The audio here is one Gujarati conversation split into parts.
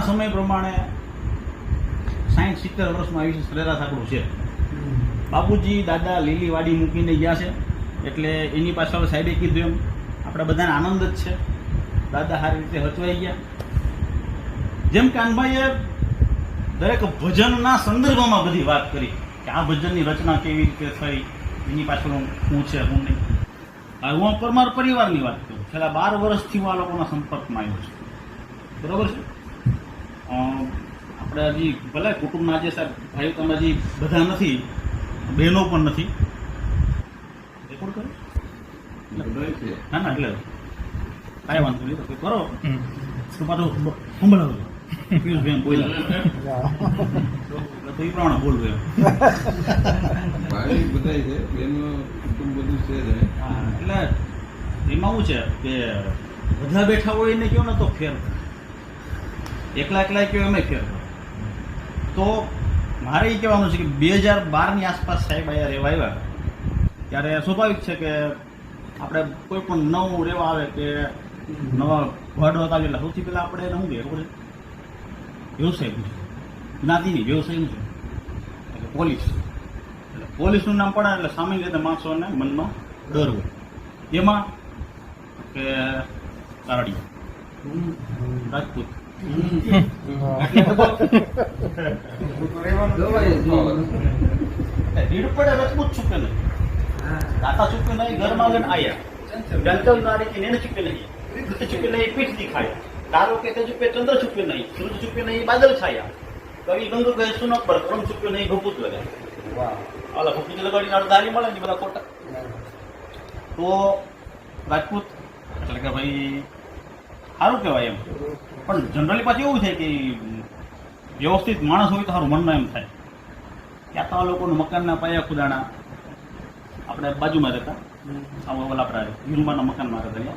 સમય પ્રમાણે 60-70 વર્ષમાં આવી સરેરાશ આંકડું છે. બાપુજી દાદા લીલી વાડી મૂકીને ગયા છે એટલે એની પાછળ સાહેબે કીધું એમ આપણે બધાને આનંદ જ છે. દાદા સારી રીતે હચવાઈ ગયા. જેમ કે કાનભાઈએ દરેક ભજનના સંદર્ભમાં બધી વાત કરી કે આ ભજનની રચના કેવી રીતે થઈ, એની પાછળ શું છે શું નહીં. હવે હું પરમાર પરિવારની વાત કરું. છેલ્લા 12 વર્ષથી હું આ લોકોના સંપર્કમાં આવ્યો છું. બરોબર છે. આપણે હજી ભલે કુટુંબના જે સાહેબ ભાઈઓ તમે હજી બધા નથી, બહેનો પણ નથી. રેકોર્ડ કરો ના ના એટલે કાંઈ વાંધો નહીં કોઈ કરો તો પાછું સંભળાવો પિયુષભાઈ બોલ્યા તો એ પ્રમાણે બોલવું એમ. બધા છે બેનો કુટુંબ બધું છે. હા એટલે એમાં શું છે કે બધા બેઠા હોય એને કહો ને તો ફેર, એકલા એકલા કહો એમ ફેર. તો મારે એ કહેવાનું છે કે 2012ની આસપાસ સાહેબ અહીંયા રહેવા આવ્યા ત્યારે સ્વાભાવિક છે કે આપણે કોઈ પણ નવું રહેવા આવે કે નવા વાડો હતા એટલે સૌથી પહેલાં આપણે એને શું કહીએ ખબર છે? વ્યવસાય પૂછે. જ્ઞાતિની વ્યવસાય શું છે એટલે પોલીસ. એટલે પોલીસનું નામ પડે એટલે સામાન્ય રીતે માણસોને મનમાં ડર હોય. એમાં કે કારડિયા રાજપૂત રીડ પડે રજપૂત છુપે નહીં, દાતા છુપે નહીં, ઘરમાં લઈને આયા જંતલ નારી નેણ છુપે નહીં, વૃદ્ધ છુપે નહીં, પીઠ દિખાયા, તારો કે છુપે ચંદ્ર છુપે નહીં, સૂરજ છુપે નહીં, બાદલ છાયા, કવિ ગંગ કહે સુનક પર ક્રમ છુપે નહીં, ભપૂત લગાય. ઓલા ભપૂત લગાડીને અડધારી મળે ને બધા ખોટા. તો રાજપૂત એટલે કે ભાઈ સારું કહેવાય એમ. પણ જનરલી પાછું એવું છે કે વ્યવસ્થિત માણસ હોય તો સારું મનમાં એમ થાય કે આ તો આ લોકોનું મકાનના પાયા ખુદાણા. આપણે બાજુમાં રહેતા ઓલા આપણા હિરુમાના મકાનમાં રહેતા.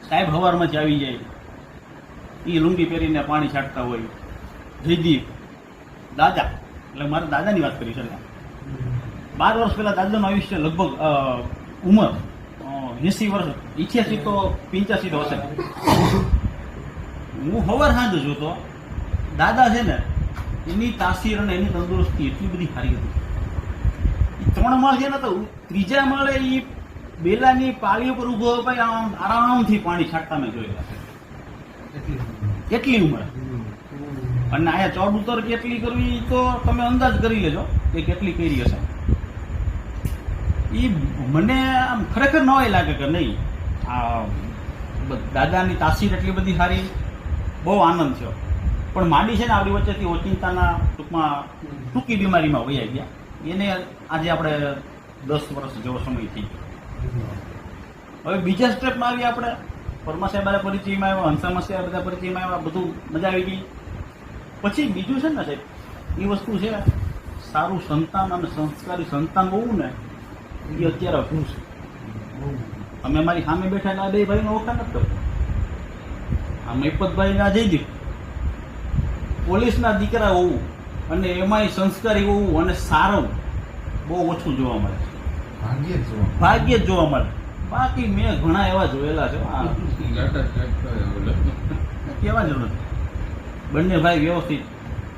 સાહેબ સવારમાંથી આવી જાય, એ લુંગી પહેરીને પાણી છાંટતા હોય. જયદીપ દાદા એટલે મારે દાદાની વાત કરી છે. 12 વર્ષ પહેલા દાદાનું આયુષ્ય લગભગ ઉંમર 80 વર્ષ, 88 તો 85 તો હશે. હું સવાર સાંજ જોતો દાદા છે ને એની તાસીર અને એની તંદુરસ્તી એટલી બધી સારી હતી. 3 માળ છે ને તો 3જા માળે એ બેલાની પાળી ઉપર ઉભો ભાઈ આરામથી પાણી છાંટતા મેં જોયેલા છે. એટલી ઉંમર. અને આયા ચડ ઉતર કેટલી કરવી તો તમે અંદાજ કરી લેજો કે કેટલી કરી હશે. એ મને આમ ખરેખર નવાઈ લાગે કે નહીં આ દાદાની તાસીર એટલી બધી સારી, બહુ આનંદ થયો. પણ માંડી છે ને આપણી વચ્ચેથી ઓચિંતાના ટૂંકમાં ટૂંકી બીમારીમાં વહી ગયા. એને આજે આપણે 10 વર્ષ જેવો સમય થઈ ગયો. હવે બીજા સ્ટેપમાં આવી આપણે પરમા સાહેબ બધા પરિચયમાં આવ્યા, હંસામા સાહેબ બધા પરિચયમાં આવ્યા, બધું મજા આવી ગઈ. પછી બીજું છે ને સાહેબ એ વસ્તુ છે સારું સંતાન અને સંસ્કારી સંતાન હોવું ને એ અત્યારે અઘરું છે. અમે મારી સામે બેઠા આ 2 ભાઈનો ઓળખાણ નથી કરતો. આ મહિપતભાઈ ના જયદીપ પોલીસના દીકરા હોવું અને એમાંય સંસ્કારી હોવું અને સારું બહુ ઓછું જોવા મળે છે. ભાગ્ય જ જોવા મળે. બાકી મેં ઘણા એવા જોયેલા છે. કેવા જરૂર નથી. બંને ભાઈ વ્યવસ્થિત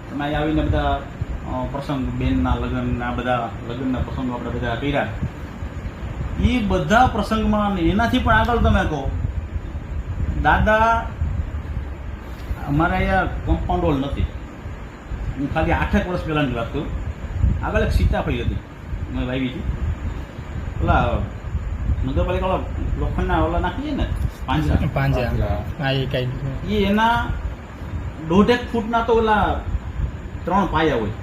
તમે આવીને બધા પ્રસંગ બેનના લગ્નના બધા લગ્નના પ્રસંગો આપણે બધા કર્યા. એ બધા પ્રસંગમાં એનાથી પણ આગળ તમે કહો દાદા અમારે અહીંયા કમ્પાઉન્ડ હોલ નથી. હું ખાલી 8 વર્ષ પહેલાંની વાત કરું. આગળ એક સીતાફળી હતી મેં વાવી હતી. ઓલા નગરપાલિકા ઓલા લોખંડના ઓલા નાખીએ ને પાંજરા એ એના 1.5 ફૂટના તો ઓલા 3 પાયા હોય.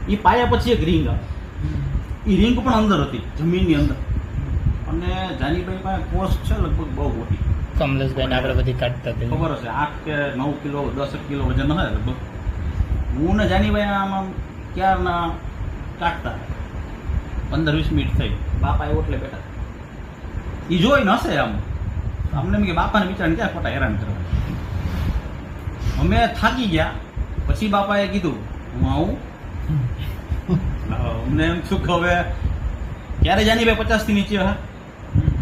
એ પાયા પછી એક રીંગ આવે. એ રીંગ પણ અંદર હતી જમીનની અંદર. અને જાનીભાઈ પાસે પોસ્ટ છે લગભગ બહુ મોટી. કમલેશભાઈ આપણે બધી કાઢતા ખબર હશે 8 કે 9 કિલો 10 કિલો વજન હશે લગભગ. હું ને જાનીભાઈ આમ ક્યારના કાઢતા 15-20 મિનિટ થઈ. બાપા એવો એટલે બેઠા એ જોઈને હશે આમ અમને એમ કે બાપાને વિચારીને ક્યાં ખોટા હેરાન કરવા. અમે થાકી ગયા પછી બાપાએ કીધું હું આવું. અમને એમ શું કે હવે ક્યારે જાનીભાઈ 50 થી નીચે હા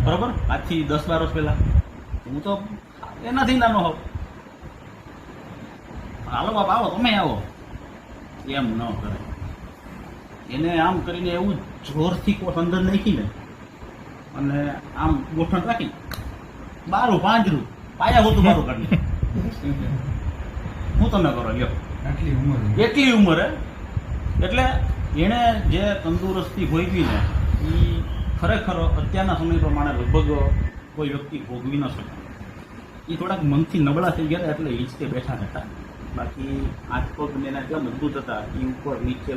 બરોબર આજથી 10-12 વર્ષ પહેલા હું તો એનાથી નાનો હોઉં. હાલો બાપ આવો તમે આવો, એમ ન કરે. એને આમ કરીને એવું જોરથી કોટ અંદર નાખીને અને આમ ગોઠણ રાખી બારું પાંજરું પાયા હોતું બારું કાઢી હું તમે કરો લ્યો. આટલી ઉંમર એટલી ઉંમરે એટલે એણે જે તંદુરસ્તી ભોગવી ને એ ખરેખર અત્યારના સમય પ્રમાણે લગભગ કોઈ વ્યક્તિ ભોગવી ન શકે. એ થોડાક મનથી નબળા થઈ ગયા એટલે હિંચકે બેઠા હતા. બાકી હાથ પગ ને એના કેવા મજબૂત હતા. એ ઉપર નીચે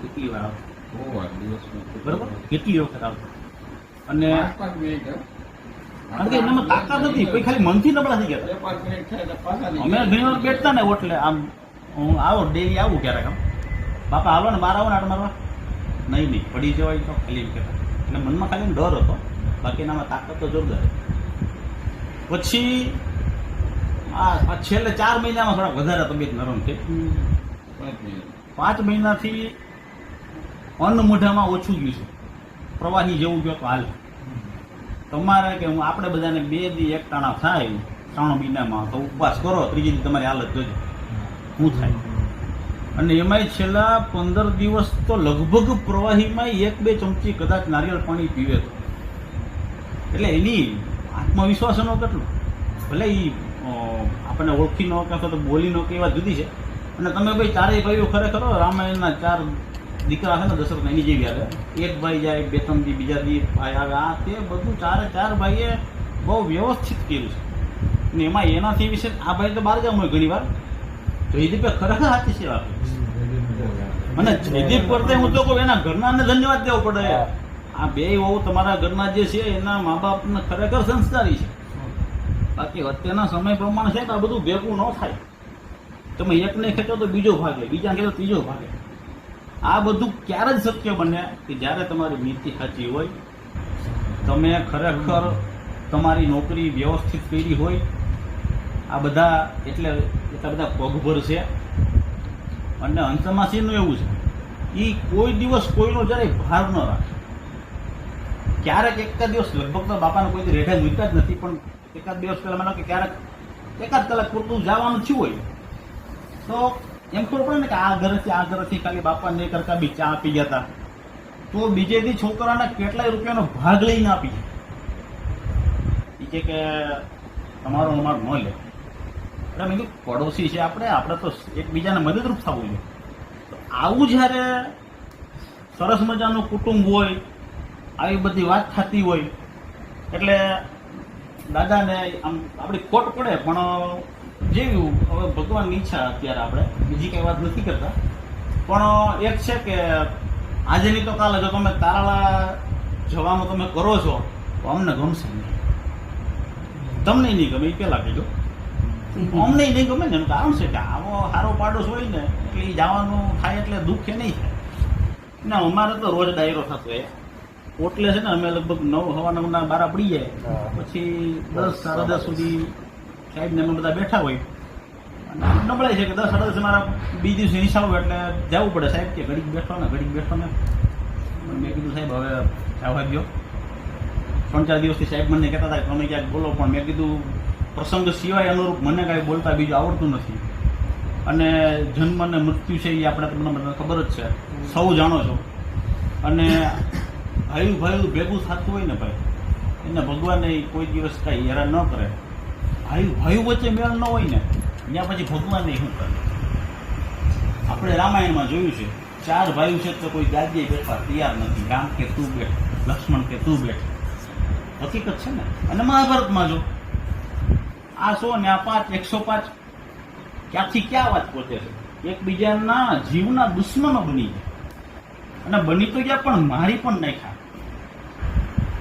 કેટલી વાર આવતો બહુ વાર દિવસમાં બરોબર, કેટલી વખત આવતો. અને 5 મિનિટ કારણ કે એનામાં તાકાત નથી, કોઈ ખાલી મનથી નબળા થઈ ગયા 5 મિનિટ થાય એટલે પાછા હતા. અમે ઘણી વાર બેઠતા ને ઓટલે આમ હું આવો ડેલી આવું ક્યારેક આમ બાપા હાલો ને બહાર આવો ને આટ મારવા નહીં પડી જવાય તો ખાલી એમ કહેતા. એટલે મનમાં ખાલી ડર હતો, બાકી એનામાં તાકાત તો જોરદાર હતી. પછી આ છેલ્લે 4 મહિનામાં થોડાક વધારે તબિયત નરમ થઈ. 5 મિનિટ 5 મહિનાથી અન્ન મોઢામાં ઓછું ગયું છે, પ્રવાહી જેવું ગયો તો હાલ. તમારે કે હું આપણે બધાને 2 દી એક ટાણા થાય 3 મહિનામાં તો ઉપવાસ કરો, ત્રીજી દી તમારી હાલત જોજો શું થાય. અને એમાંય છેલ્લા 15 દિવસ તો લગભગ પ્રવાહીમાં 1-2 ચમચી કદાચ નારિયેળ પાણી પીવે તો. એટલે એની આત્મવિશ્વાસ એનો કેટલો, ભલે એ આપણને ઓળખી ન કે તો બોલી ન કે એ વાત જુદી છે. અને તમે ભાઈ ચારેય ભાઈઓ ખરેખર રામાયણના 4 દીકરા છે ને દશરથ એની જેવી આવે. એક ભાઈ જાય 2-3 દી, બીજા દી ભાઈ આવે. આ તે બધું 4 ભાઈએ બહુ વ્યવસ્થિત કર્યું છે. અને એમાં એનાથી વિશે આ ભાઈ તો બહાર જવું હોય ઘણી વાર, જયદીપે ખરેખર સાચી સેવા કરી. અને જયદીપ કરતે હું તો કહું એના ઘરનાને ધન્યવાદ દેવો પડે. આ 2 વહુ તમારા ઘરના જે છે એના મા બાપને ખરેખર સંસ્કારી છે. બાકી અત્યારના સમય પ્રમાણે છે આ બધું ભેગું ન થાય. તમે એકને ખેંચો તો બીજો ભાગે, બીજા ખેંચો ત્રીજો ભાગે. આ બધું ક્યારે જ શક્ય બને કે જ્યારે તમારી નીતિ સાચી હોય, તમે ખરેખર તમારી નોકરી વ્યવસ્થિત કરી હોય. આ બધા એટલે એટલા બધા પગભર છે. અને અંતમાં સીનું એવું છે એ કોઈ દિવસ કોઈનો જ્યારે ભાર ન રાખે. ક્યારેક એકાદ દિવસ લગભગ તો બાપાને કોઈ રેઢે મૂકતા જ નથી, પણ એકાદ દિવસ પહેલા માનો કે ક્યારેક એકાદ કલાક પૂરતું જવાનું થયું હોય તો એમ ખબર પડે ને કે આ ઘરેથી ખાલી બાપાને નહીં કરતા બી ચા આપી ગયા હતા તો બીજે દી છોકરાને કેટલાય રૂપિયાનો ભાગ લઈને આપી જાય. કે તમારો અમારો ન લે. એટલે મેં કીધું પડોશી છે આપણે તો એકબીજાને મદદરૂપ થવું જોઈએ. તો આવું જ્યારે સરસ મજાનું કુટુંબ હોય, આવી બધી વાત થતી હોય એટલે દાદાને આમ આપણી ખોટ પડે. પણ જેવું હવે ભગવાનની ઈચ્છા, અત્યારે આપણે બીજી કઈ વાત નથી કરતા. પણ એક છે કે આજે નહીં તો કાલે જો તમે તારાળા જવાનું તમે કરો છો તો અમને ગમશે નહીં. તમને નહીં ગમે એ પહેલા કહેજો. અમને નહીં ગમે ને એનું કારણ છે કે આવો સારો પાડોશ હોય ને એટલે એ જવાનું થાય એટલે દુઃખ એ નહીં થાય. ના અમારે તો રોજ ડાયરો થતો એ ઓટલે છે ને અમે લગભગ 9:15 બારા પડી જાય પછી 10-10:30 સુધી સાહેબને અમે બધા બેઠા હોય. અને નબળાઈ છે કે 10-10:30 મારા બીજ દિવસે નિશાળ હોય એટલે જવું પડે. સાહેબ કે ઘડીક બેઠો ને મેં કીધું સાહેબ હવે આવવા ગયો. 3-4 દિવસથી સાહેબ મને કહેતા હતા તમે ક્યાંક બોલો, પણ મેં કીધું પ્રસંગ સિવાય અનુરૂપ મને કાંઈ બોલતા બીજું આવડતું નથી. અને જન્મ અને મૃત્યુ છે એ આપણે તમને બધાને ખબર જ છે, સૌ જાણો છો. અને ભાઈ ભેગું થતું હોય ને ભાઈ એને ભગવાને કોઈ દિવસ કાંઈ હેરાન ન કરે. ભાઈ વચ્ચે મેળ ન હોય ને ત્યાં પછી ભગવાનને શું કરે. આપણે રામાયણમાં જોયું છે 4 ભાઈઓ છે તો કોઈ ગાદીએ બેઠવા તૈયાર નથી. રામ કે તું બેઠ, લક્ષ્મણ કે તું બેઠ. હકીકત છે ને. અને મહાભારતમાં જો આ 100 ને આ 5, 105 ક્યાંથી ક્યાં વાત પહોંચે છે. એકબીજાના જીવના દુશ્મનો બની ગયા. અને બની તો ગયા પણ મારી પણ નાખ્યા.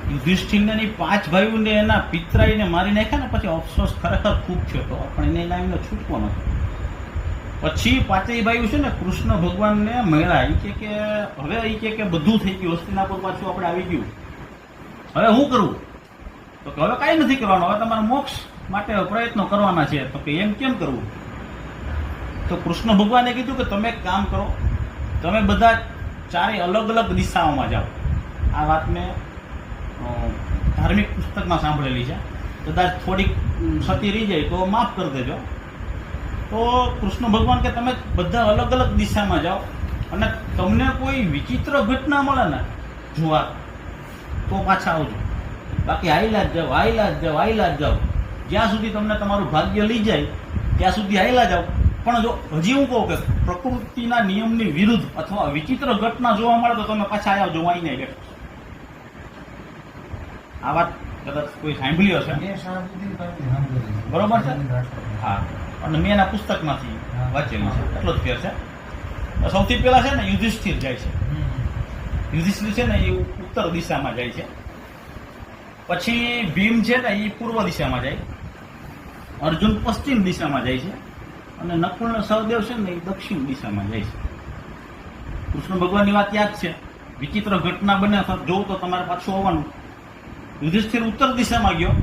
યુધિષ્ઠિરને 5 ભાઈઓને એના પિતરાઈને મારી નાખ્યા ને પછી અફસોસ ખરેખર ખૂબ થયો હતો, પણ એને લાવીને છૂટકો નતો. પછી 5 ભાઈઓ છે ને કૃષ્ણ ભગવાનને મળ્યા. એ કે હવે એ કે બધું થઈ ગયું, હસ્તિનાપુર પાછું આપણે આવી ગયું, હવે શું કરવું? તો કે હવે કાંઈ નથી કરવાનું, હવે તમારે મોક્ષ માટે પ્રયત્નો કરવાના છે. તો કે એમ કેમ કરવું? તો કૃષ્ણ ભગવાને કીધું કે તમે એક કામ કરો, તમે બધા 4 અલગ અલગ દિશાઓમાં જાઓ. આ વાત મેં ધાર્મિક પુસ્તકમાં સાંભળેલી છે. કદાચ થોડીક સતી રહી જાય તો માફ કરી દેજો. તો તો કૃષ્ણ ભગવાન કે તમે બધા અલગ અલગ દિશામાં જાઓ અને તમને કોઈ વિચિત્ર ઘટના મળે ને જોવા તો પાછા આવજો, બાકી હાઈલા જ જાઓ, હાઈલા જ જાઓ, હાઈલા જ જાઓ, જ્યાં સુધી તમને તમારું ભાગ્ય લઈ જાય ત્યાં સુધી હાઈલા જાઓ. પણ જો હજી હું કહું કે પ્રકૃતિના નિયમની વિરુદ્ધ અથવા વિચિત્ર ઘટના જોવા મળે તો તમે પાછા આવ્યા જો અહીં નહીં બેઠો. આ વાત કદાચ કોઈ સાંભળી હશે, બરોબર છે? હા, અને મેં એના પુસ્તકમાંથી વાંચેલું છે, એટલો જ ફેર છે. સૌથી પહેલા છે ને યુધિષ્ઠિર જાય છે. યુધિષ્ઠિર છે ને એ ઉત્તર દિશામાં જાય છે, પછી ભીમ છે ને એ પૂર્વ દિશામાં જાય, અર્જુન પશ્ચિમ દિશામાં જાય છે અને નકુલ અને સહદેવ છે ને એ દક્ષિણ દિશામાં જાય છે. કૃષ્ણ ભગવાનની વાત યાદ છે, વિચિત્ર ઘટના બને જોઉં તો તમારે પાછું આવવાનું. યુધિષ્ઠિર ઉત્તર દિશામાં ગયો,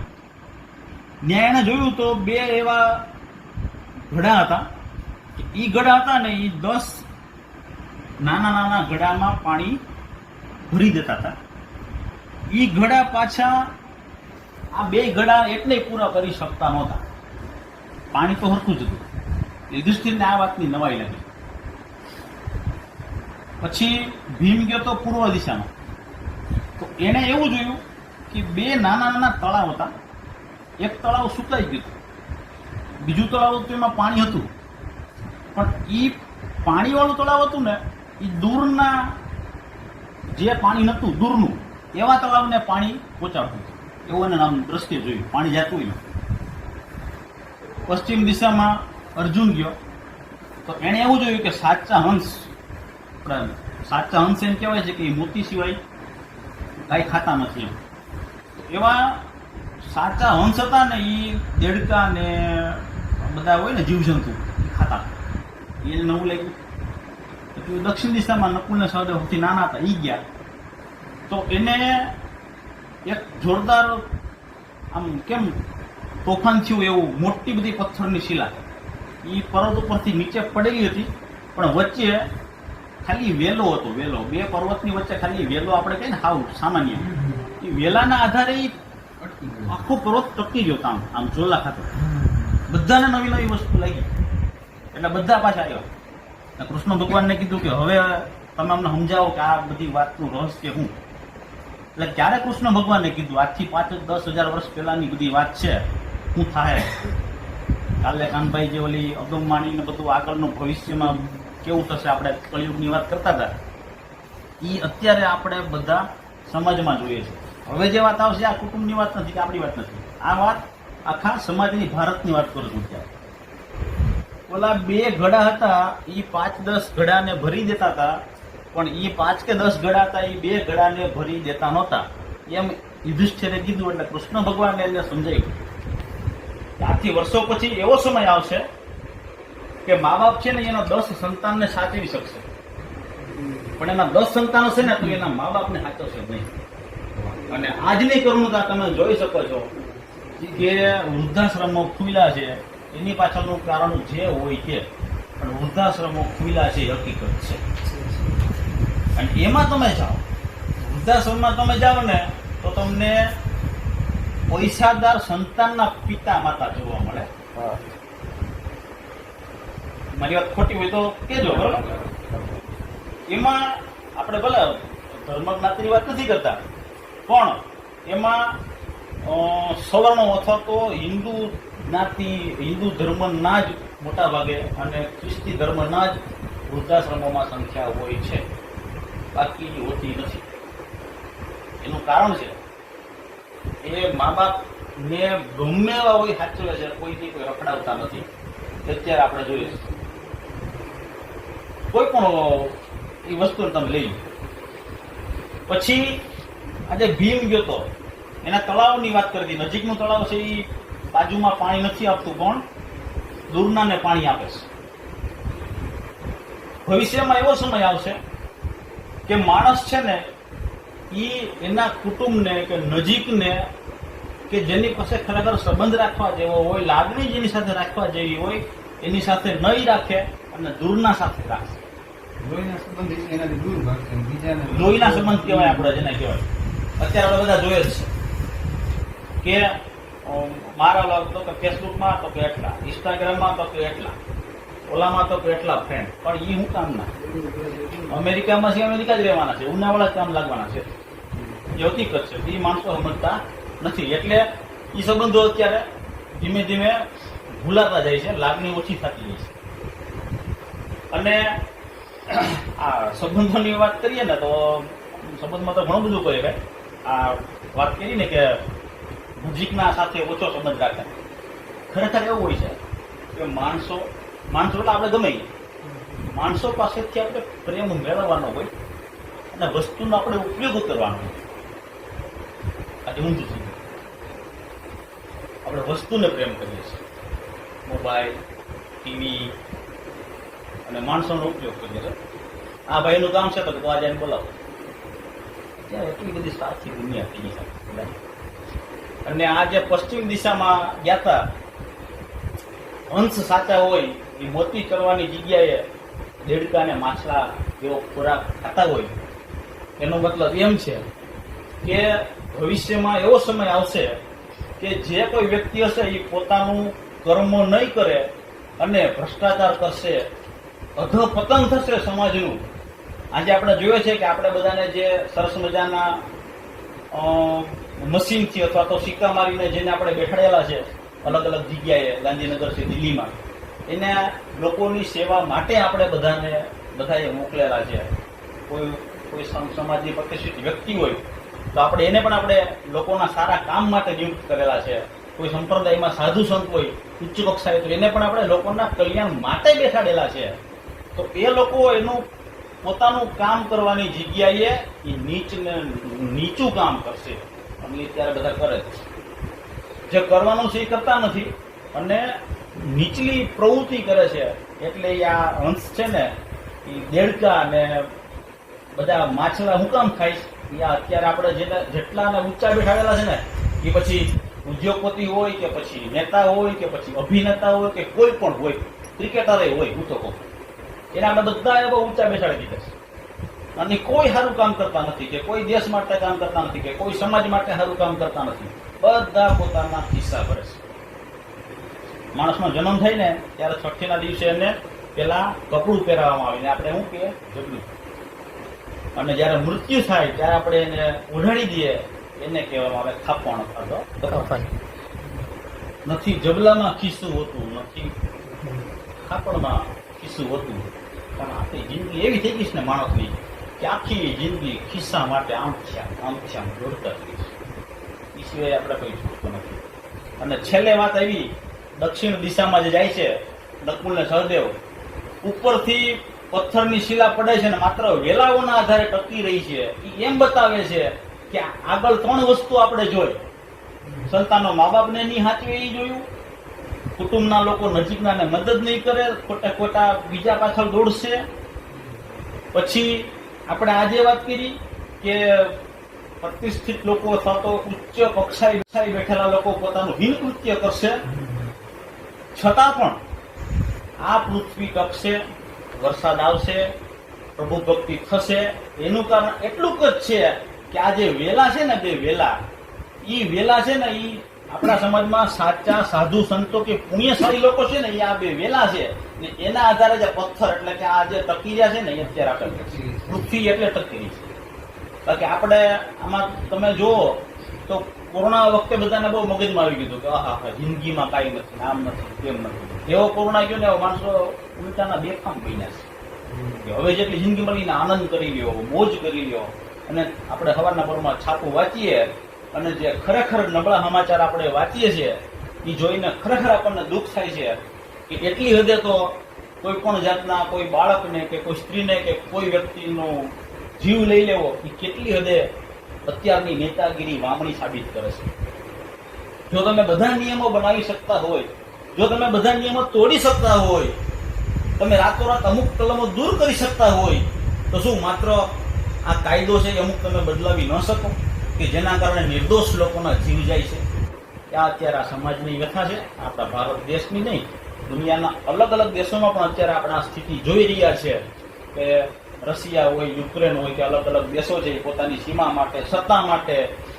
ન્યાય એને જોયું તો બે એવા ઘડા હતા. એ ઘડા હતા ને એ 10 નાના નાના ઘડામાં પાણી ભરી દેતા હતા. એ ઘડા પાછા આ બે ઘડા એટલે પૂરા કરી શકતા નહોતા, પાણી તો હરખું જ હતું. યુધિષ્ઠિરને આ વાતની નવાઈ લાગી. પછી ભીમ ગયો તો પૂર્વ દિશામાં, તો એને એવું જોયું કે બે નાના નાના તળાવ હતા. એક તળાવ સુકાઈ ગયું, બીજું તળાવ હતું એમાં પાણી હતું, પણ એ પાણીવાળું તળાવ હતું ને એ દૂરના જે પાણી નહોતું દૂરનું એવા તળાવને પાણી પહોંચાડતું હતું. એવું એને નામ દ્રષ્ટિએ જોયું, પાણી જતું હોય. પશ્ચિમ દિશામાં અર્જુન ગયો તો એણે એવું જોયું કે સાચા હંસ એમ કહેવાય છે કે એ મોતી સિવાય કાંઈ ખાતા નથી. એવા સાચા હંસ હતા ને એ દેડકા ને બધા હોય ને જીવજંતુ ખાતા. એને નવું લાગ્યું. પછી દક્ષિણ દિશામાં નકુલ ને સહદેવ સૌથી નાના હતા, એ ગયા તો એને એક જોરદાર આમ કેમ તોફાન થયું એવું મોટી બધી પથ્થરની શિલા એ પર્વત ઉપરથી નીચે પડેલી હતી, પણ વચ્ચે ખાલી વેલો હતો. વેલો, બે પર્વતની વચ્ચે ખાલી વેલો આપણે કહીએ ને હાવ સામાન્ય, એ વેલાના આધારે આખો પર્વત ટકી ગયો. આમ ઝોલા ખાતો બધાને નવી નવી વસ્તુ લાગી એટલે બધા પાછા આવ્યા. કૃષ્ણ ભગવાનને કીધું કે હવે તમે અમને સમજાવો કે આ બધી વાતનું રહસ્ય શું. એટલે ક્યારે કૃષ્ણ ભગવાને કીધું આજથી 5-10 હજાર વર્ષ પહેલાની બધી વાત છે, શું થાય કાલે કાનભાઈ જે ઓલી અગમવાણી ને બધું આગળનું ભવિષ્યમાં કેવું થશે આપણે કળિયુગની વાત કરતા હતા, એ અત્યારે આપણે બધા સમાજમાં જોઈએ છે. હવે જે વાત આવશે આ કુટુંબની વાત નથી કે આપણી વાત નથી, આ વાત આખા સમાજની ભારતની વાત કરું છું. ત્યારે ઓલા બે ઘડા હતા એ 5-10 ઘડાને ભરી દેતા હતા, પણ એ 5 કે 10 ઘડા હતા એ બે ઘડાને ભરી દેતા નહોતા. એમ યુધિષ્ઠિરે કીધું એટલે કૃષ્ણ ભગવાનને એને સમજાયું કે આથી વર્ષો પછી એવો સમય આવશે કે મા બાપ છે ને એના 10 સંતાનને સાચવી શકશે, પણ એના 10 સંતાનો છે ને તો એના મા બાપને સાચવશે નહીં. અને આજની કરુણતા તમે જોઈ શકો છો કે વૃદ્ધાશ્રમો ખુલ્લા છે, એની પાછળનું કારણ જે હોય કે પણ વૃદ્ધાશ્રમો ખુલ્લા છે એ હકીકત છે. અને એમાં તમે જાઓ, વૃદ્ધાશ્રમમાં તમે જાઓ ને તો તમને પૈસાદાર સંતાનના પિતા માતા જોવા મળે. મારી વાત ખોટી હોય તો કેજો, બરોબર? એમાં આપણે ભલે ધર્મ જ્ઞાતિની વાત નથી કરતા, પણ એમાં સવર્ણો અથવા તો હિન્દુ જ્ઞાતિ હિન્દુ ધર્મના જ મોટા ભાગે અને ખ્રિસ્તી ધર્મના જ વૃદ્ધાશ્રમોમાં સંખ્યા હોય છે, બાકી હોતી નથી. એનું કારણ છે એ મા બાપ ને ગમે એવા હોય સાચવે છે, કોઈથી કોઈ રખડાવતા નથી. અત્યારે આપણે જોઈએ કોઈ પણ એ વસ્તુ તમે લઈ લો. પછી આજે ભીમ ગયો તો એના તળાવની વાત કરી હતી. નજીકનું તળાવ છે એ બાજુમાં પાણી નથી આપતું, પણ દૂરનાને પાણી આપે છે. ભવિષ્યમાં એવો સમય આવશે કે માણસ છે ને એ એના કુટુંબને કે નજીકને કે જેની પાસે ખરેખર સંબંધ રાખવા જેવો હોય, લાગણી જેની સાથે રાખવા જેવી હોય એની સાથે નહીં રાખે અને દૂરના સાથે રાખે. લોહીના સંબંધ એનાથી દૂર ભાગશે, બીજાને લોહીના સંબંધ કહેવાય આપણે જેને કહેવાય. અત્યારે આપણે બધા જોઈએ જ છે કે મારા તો કે ફેસબુકમાં તો કે એટલા, ઇન્સ્ટાગ્રામમાં તો કે એટલા, ઓલામાં તો કેટલા ફ્રેન્ડ, પણ એ શું કામના? અમેરિકામાં છે, અમેરિકા જ રહેવાના છે, ઉનાવાળા જ કામ લાગવાના છે. એ હકીકત છે. એ માણસો સમજતા નથી. એટલે એ સંબંધો અત્યારે ધીમે ધીમે ભૂલાતા જાય છે, લાગણી ઓછી થતી જાય છે. અને આ સંબંધોની વાત કરીએ ને તો સંબંધમાં તો ઘણું બધું કહે. આ વાત કરી ને કે નજીકના સાથે ઓછો સંબંધ રાખે. ખરેખર એવું હોય છે કે માણસો એટલે આપણે ગમે એ માણસો પાસેથી આપણે પ્રેમ મેળવવાનો હોય અને વસ્તુનો આપણે ઉપયોગ કરવાનો હોય. આજે ઊંધું છે. આપણે વસ્તુને પ્રેમ કરીએ છીએ, મોબાઈલ, ટીવી અને માણસોનો ઉપયોગ કરીએ છીએ. આ ભાઈનું કામ છે તો આજે એને બોલાવો. ત્યાં એટલી બધી સ્વાર્થી દુનિયા થઈ ગઈ છે. અને આ જે પશ્ચિમ દિશામાં ગયા હતા, અંશ સાચા હોય એ મોતી કરવાની જગ્યાએ દેડકા ને માછલા એવો ખોરાક ખાતા હોય. એનો મતલબ એમ છે કે ભવિષ્યમાં એવો સમય આવશે કે જે કોઈ વ્યક્તિ હશે એ પોતાનું કર્મ નહીં કરે અને ભ્રષ્ટાચાર કરશે, અધઃપતન થશે સમાજનું. આજે આપણે જોઈએ છે કે આપણે બધાને જે સરસ મજાના મશીનથી અથવા તો સિક્કા મારીને જેને આપણે બેઠાડેલા છે અલગ અલગ જગ્યાએ, ગાંધીનગર છે, દિલ્હીમાં, એને લોકોની સેવા માટે આપણે બધાએ મોકલેલા છે. કોઈ સમાજની પ્રતિષ્ઠિત વ્યક્તિ હોય તો આપણે એને પણ આપણે લોકોના સારા કામ માટે નિયુક્ત કરેલા છે. કોઈ સંપ્રદાયમાં સાધુ સંત હોય ઉચ્ચ કક્ષાએ તો એને પણ આપણે લોકોના કલ્યાણ માટે બેઠાડેલા છે. તો એ લોકો એનું પોતાનું કામ કરવાની જગ્યાએ એ નીચું કામ કરશે. અને અત્યારે બધા કરે છે. જે કરવાનું છે એ કરતા નથી અને નીચલી પ્રવૃત્તિ કરે છે. એટલે આ અંશ છે ને એ દેડકા અને બધા માછલા હું કામ ખાઈશ? અત્યારે આપણે જેટલા ઊંચા બેઠાડેલા છે ને એ પછી ઉદ્યોગપતિ હોય કે પછી નેતા હોય કે પછી અભિનેતા હોય કે કોઈ પણ હોય, ક્રિકેટર હોય, હું તો કહું એને આપણે બધા એવા ઊંચા બેસાડી દીધા છે. અને કોઈ સારું કામ કરતા નથી, કે કોઈ દેશ માટે કામ કરતા નથી, કે કોઈ સમાજ માટે સારું કામ કરતા નથી. બધા પોતાના હિસ્સા ભરે છે. માણસનો જન્મ થાય ને ત્યારે છઠ્ઠીના દિવસે એને પેલા કપડું પહેરાવવામાં આવે ને આપણે શું કહીએ? જબલું. અને જયારે મૃત્યુ થાય ત્યારે આપણે એને ઓઢાડી દઈએ, એને કહેવામાં આવે ખાપણ અથવા નથી જબલામાં ખિસ્સું હોતું, નથી ખાપણમાં ખિસ્સું હોતું. પણ આપણી જિંદગી એવી થઈ ગઈ છે ને માણસની કે આખી જિંદગી ખિસ્સા માટે આમ દોડતા થઈ છે. એ સિવાય આપણે કઈ છૂટતું નથી. અને છેલ્લે વાત આવી, દક્ષિણ દિશામાં જે જાય છે નકુલ ને સહદેવ, ઉપરથી પથ્થરની શિલા પડે છે ને માત્ર વેલાઓના આધારે ટકી રહી છે. એ એમ બતાવે છે કે આગળ 3 વસ્તુ આપણે જોઈ. સંતાનો મા બાપને નહીં હાચવે એ જોયું, કુટુંબના લોકો નજીકનાને મદદ નહીં કરે, ખોટા બીજા પાછળ દોડશે. પછી આપણે આજે વાત કરી કે પ્રતિષ્ઠિત લોકો અથવા તો ઉચ્ચ કક્ષાએ બેઠેલા લોકો પોતાનું હીન કૃત્ય કરશે. છતાં પણ આ પૃથ્વી ટકશે, વરસાદ આવશે, પ્રભુ ભક્તિ થશે. એનું કારણ એટલું જ છે કે આ જે વેલા છે ને, બે વેલા, ઈ વેલા છે ને ઈ આપણા સમાજમાં સાચા સાધુ સંતો કે પુણ્યશાળી લોકો છે ને એ આ બે વેલા છે. ને એના આધારે જે પથ્થર એટલે કે આ જે ટકી રહ્યા છે ને એ અત્યારે આપણે પૃથ્વી એટલે ટકી રહી છે. બાકી આપણે આમાં તમે જુઓ તો કોરોના વખતે બધાને બહુ મગજમાં આવી ગયું કે આહા જિંદગીમાં કાંઈ નથી, આમ નથી, તેમ નથી. એવો કોરોના ગયો ને એવો માણસો ઉલટાના બેફામ બન્યા છે. હવે જેટલી જિંદગી મળીને આનંદ કરી લ્યો, મોજ કરી લ્યો. અને આપણે સવારના પરમાં છાપું વાંચીએ અને જે ખરેખર નબળા સમાચાર આપણે વાંચીએ છીએ એ જોઈને ખરેખર આપણને દુઃખ થાય છે કે એટલી હદે તો કોઈ પણ જાતના કોઈ બાળકને કે કોઈ સ્ત્રીને કે કોઈ વ્યક્તિનો જીવ લઈ લેવો એ કેટલી હદે અત્યારની નેતાગીરી વામણી સાબિત કરે છે. જો તમે બધા નિયમો બનાવી શકતા હોય, જો તમે બધા નિયમો તોડી શકતા હોય, તમે રાતોરાત અમુક કલમો દૂર કરી શકતા હોય, તો શું માત્ર આ કાયદો છે અમુક તમે બદલાવી ન શકો કે જેના કારણે નિર્દોષ લોકોના જીવ જાય છે? આ અત્યારે આ સમાજની વ્યથા છે. આપણા ભારત દેશની નહીં, દુનિયાના અલગ અલગ દેશોમાં પણ અત્યારે આપણે આ સ્થિતિ જોઈ રહ્યા છે કે રશિયા હોય, યુક્રેન હોય કે અલગ અલગ દેશો છે પોતાની સીમા માટે, સત્તા માટે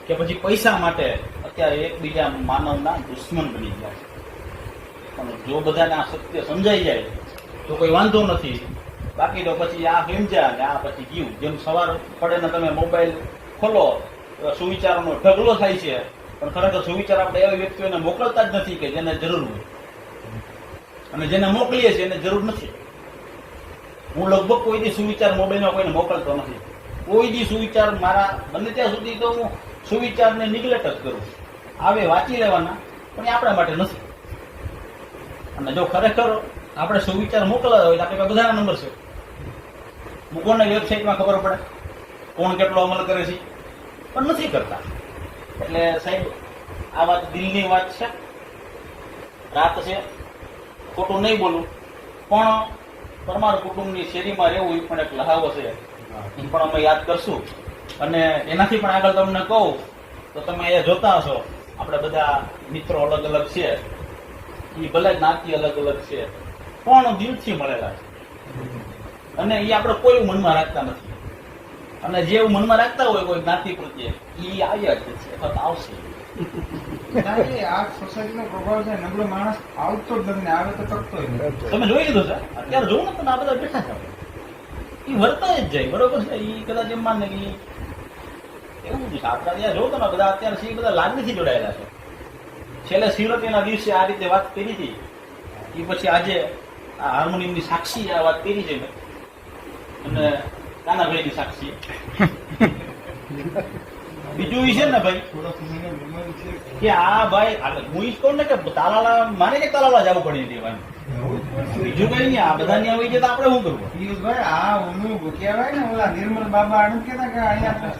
કે પછી પૈસા માટે અત્યારે એકબીજા માનવના દુશ્મન બની ગયા છે. પણ જો બધાને આ સત્ય સમજાઈ જાય તો કોઈ વાંધો નથી. બાકી તો પછી આ સમજ્યા ને આ પછી ગયું. જેમ સવાર પડે ને તમે મોબાઈલ ખોલો સુવિચારોનો ઢગલો થાય છે, પણ ખરેખર સુવિચાર આપણે એવા વ્યક્તિઓને મોકલતા જ નથી કે જેને જરૂર હોય, અને જેને મોકલીએ છીએ એને જરૂર નથી. હું લગભગ કોઈ દી સુવિચાર મોબાઈલમાં કોઈને મોકલતો નથી. કોઈ દી સુવિચાર મારા બને ત્યાં સુધી તો હું સુવિચારને નિગ્લેક્ટ જ કરું. આવે વાંચી લેવાના, પણ એ આપણા માટે નથી. અને જો ખરેખર આપણે સુવિચાર મોકલવા હોય તો આપણે પાસે બધાના નંબર છે. મૂકોને વેબસાઇટમાં ખબર પડે કોણ કેટલો અમલ કરે છે, પણ નથી કરતા. એટલે સાહેબ આ વાત દિલની વાત છે, રાત છે, ખોટું નહીં બોલું, પણ પરમાર કુટુંબની શેરીમાં રહેવું એ પણ એક લહાવો છે. એ પણ અમે યાદ કરશું. અને એનાથી પણ આગળ તમને કહું તો તમે અહીંયા જોતા હશો આપણે બધા મિત્રો અલગ અલગ છે, એ ભલે જ્ઞાતિ અલગ અલગ છે, પણ દિલથી મળેલા છે. અને એ આપણે કોઈ મનમાં રાખતા નથી. અને જે એવું મનમાં રાખતા હોય કોઈ જ્ઞાતિ પ્રત્યે, એ આવ્યા જ છે, વખત આવશે. આ સોસાયટીનો પ્રભાવ છે. નબળો માણસ આવતો જ નથી ને આવે તો ટકતો જ નથી. તમે જોઈ લીધું છે અત્યારે જોવું ને તમે આ બધા બેઠા છે, એ વર્તાય જ જાય. બરોબર છે. એ કદાચ એમ માને કે એવું જ છે. આપણા ત્યાં જોવો તમે બધા અત્યારે છે એ બધા લાગણીથી જોડાયેલા છે. છેલ્લે શિવરાત્રીના દિવસે આ રીતે વાત કરી હતી, એ પછી આજે આ હાર્મોનિયમની સાક્ષી આ વાત કરી છે મેં, અને કાનાભાઈની સાક્ષી. બીજું એ છે ને ભાઈ થોડા સમયનો બીમારી છે. કે આ ભાઈ હું ઈ જ કહું ને કે તાલાલા મારે કે તાલાલા જવું પડે છે ભાઈ. બીજું કઈ નહીં. આ બધા ત્યાં આવી જાય તો આપણે શું કરવું? પિયુષભાઈ આ ઓલું કહેવાય ને ઓલા નિર્મલ બાબા આનું કહેતા કે અહીંયા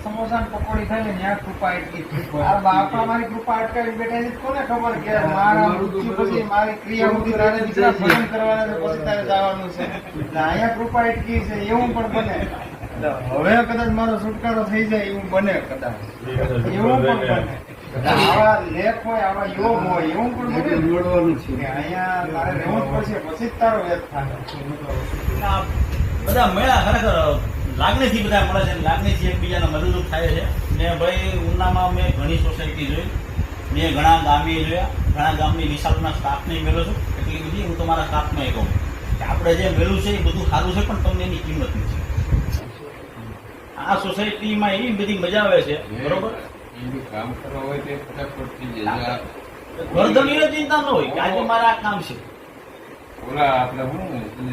સમોસા ને પકોડી થાય ને ત્યાં કૃપા અટકી. આ બાપા મારી કૃપા અટકાવી બેઠા છે. કોને ખબર કે મારા મૃત્યુ પછી મારી ક્રિયા સુધી તારે દીકરા ભજન કરવાના છે, પછી તારે જવાનું છે. એટલે અહીંયા કૃપા અટકી છે એવું પણ બને. હવે કદાચ મારો છુટકારો થઈ જાય એવું બને, કદાચ એવું પણ બને. આવા લેખ હોય, આવા યોગ હોય એવું પણ બને કે અહીંયા તારે રહેવું જ પડશે, પછી જ તારો વેદ થાય. આ બધા મેળા ખરેખર લાગણીથી બધા મળે છે, લાગણીથી એકબીજાને મદદરૂપ થાય છે. ને ભાઈ ઉનામાં મેં ઘણી સોસાયટી જોઈ, મેં ઘણા ગામે જોયા, ઘણા ગામની નિશાળના સ્ટાફને મેળવ્યો છું. એટલી બધી હું તમારા સ્ટાફમાં કહું કે આપણે જે મેળવ્યું છે એ બધું સારું છે, પણ તમને એની કિંમત નથી. આ સોસાયટીમાં એવી બધી મજા આવે છે, બરોબર. કામ કરવા હોય તે ફટાફટ થઈ જાય. વર્ધનની ચિંતા ન હોય કે આજે મારે આ કામ છે. ઓલા આપણે હું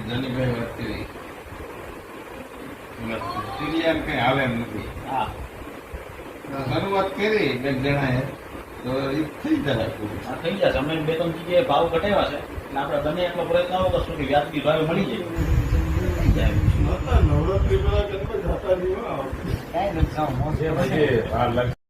જનીભાઈ વાત કરી, ઓલા કઈ આવે એમ નથી. હા, શરૂઆત કરી બે જણાએ તો એ થઈ જાય પૂરું. આ થઈ જશે. અમે 2-3 જગ્યાએ ભાવ ઘટાડ્યા છે, અને આપણે બને એટલો પ્રયત્ન કરશું કે વ્યાજબી ભાવે મળી જાય. થઈ જાય. નવરાત્રી પેલા કેટલા જતા નહીં.